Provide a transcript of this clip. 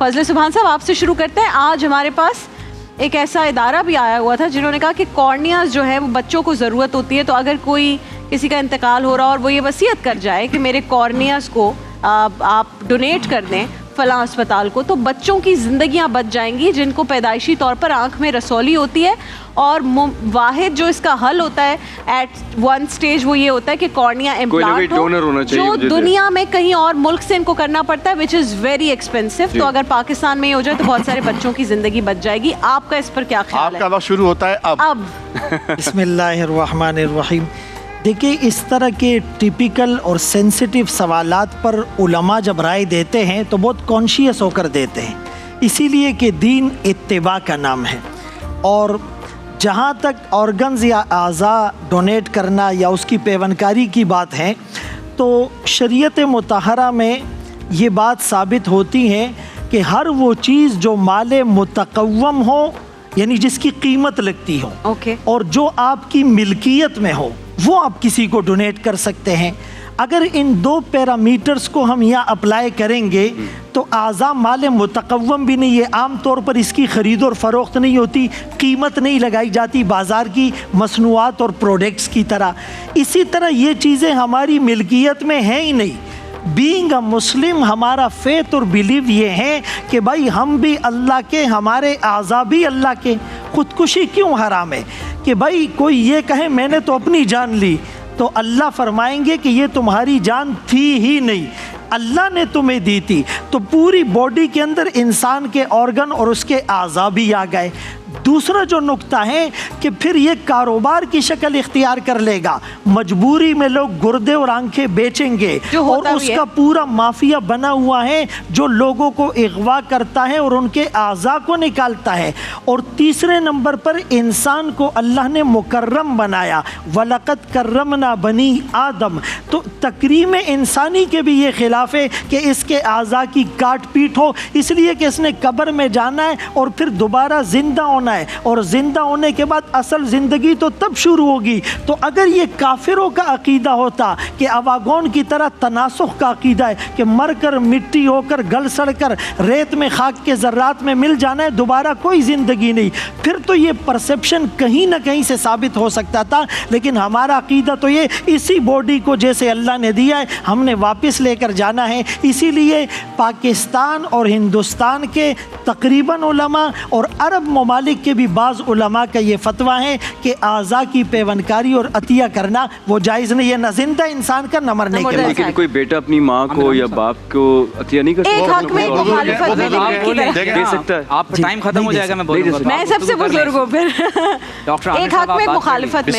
फजले सुभान साहब, आपसे शुरू करते हैं। आज हमारे पास एक ऐसा इदारा भी आया हुआ था जिन्होंने कहा कि कॉर्नियाज जो है वो बच्चों को ज़रूरत होती है, तो अगर कोई किसी का इंतकाल हो रहा और वो ये वसीयत कर जाए कि मेरे कॉर्नियाज को आप डोनेट कर दें फलां अस्पताल को, तो बच्चों की ज़िंदगियां बच जाएंगी जिनको पैदाइशी तौर पर आंख में रसौली होती है। और वाहिद जो इसका हल होता है एट वन स्टेज वो ये होता है कि कॉर्निया इम्प्लांट हो, जो दुनिया में कहीं और मुल्क से इनको करना पड़ता है, विच इज़ वेरी एक्सपेंसिव। तो अगर पाकिस्तान में ये हो जाए तो बहुत सारे बच्चों की ज़िंदगी बच जाएगी। आपका इस पर क्या ख्याल है? आपका वक्त शुरू होता है अब। बिस्मिल्लाहिर्रहमानिर्रहीम। देखिए, इस तरह के टिपिकल और सेंसिटिव सवालात पर उलमा जब राय देते हैं तो बहुत कॉन्शियस होकर देते हैं, इसीलिए कि दीन इत्तिबा का नाम है। और जहाँ तक ऑर्गन्स या आज़ा डोनेट करना या उसकी पेवनकारी की बात है, तो शरीयत मुतहरा में ये बात साबित होती है कि हर वो चीज़ जो माले मुतक़व्वम हो, यानी जिसकी कीमत लगती हो, और जो आपकी मिल्कियत में हो, वो आप किसी को डोनेट कर सकते हैं। अगर इन दो पैरामीटर्स को हम यहाँ अप्लाई करेंगे तो आज़ा माल मुतक़व्वम भी नहीं है। आम तौर पर इसकी ख़रीद और फ़रोख्त नहीं होती, कीमत नहीं लगाई जाती बाज़ार की मसनूआत और प्रोडक्ट्स की तरह। इसी तरह ये चीज़ें हमारी मिल्कियत में हैं ही नहीं। बीइंग अ मुस्लिम हमारा फेथ और बिलीव ये है कि भाई हम भी अल्लाह के, हमारे आज़ा भी अल्लाह के। ख़ुदकुशी क्यों हराम है? कि भाई कोई ये कहे मैंने तो अपनी जान ली, तो अल्लाह फरमाएंगे कि ये तुम्हारी जान थी ही नहीं, अल्लाह ने तुम्हें दी थी। तो पूरी बॉडी के अंदर इंसान के ऑर्गन और उसके आज़ा भी आ गए। दूसरा जो नुक्ता है कि फिर ये कारोबार की शक्ल इख्तियार कर लेगा। मजबूरी में लोग गुर्दे और आंखें बेचेंगे और उसका पूरा माफिया बना हुआ है जो लोगों को अगवा करता है और उनके आज़ा को निकालता है। और तीसरे नंबर पर इंसान को अल्लाह ने मुकर्रम बनाया, वलक़द कर्रमना बनी आदम। तो तकरीम इंसानी के भी ये खिलाफ है कि इसके आज़ा की काट पीट हो, इसलिए कि इसने कब्र में जाना है और फिर दोबारा जिंदा होना है, और जिंदा होने के बाद असल जिंदगी तो तब शुरू होगी। तो अगर ये काफिरों का अकीदा होता कि अवागोन की तरह तनासुख का अकीदा है कि मर कर मिट्टी होकर गल सड़ कर रेत में खाक के ज़र्रात में मिल जाना है, दोबारा कोई ज़िंदगी नहीं, फिर तो ये परसेप्शन कहीं ना कहीं से साबित हो सकता था। लेकिन हमारा अकीदा तो ये, इसी बॉडी को जैसे अल्लाह ने दिया है हमने वापस लेकर जाना है। इसीलिए पाकिस्तान और हिंदुस्तान के तकरीबन उलमा और अरब ममालिक के भी बाज़ उलमा का ये फतवा है कि आज़ा की पेवनकारी और अतिया करना वो जायज़ नहीं है, न जिंदा इंसान का न मरने के बाद। लेकिन कोई बेटा अपनी माँ को या बाप को अतिया नहीं कर सकता? एक हक में मुखालिफत दे सकता है। आप टाइम खत्म हो जाएगा, मैं बोलूंगा। मैं सबसे बुजुर्ग हूँ फिर। एक हक में मुखालिफत में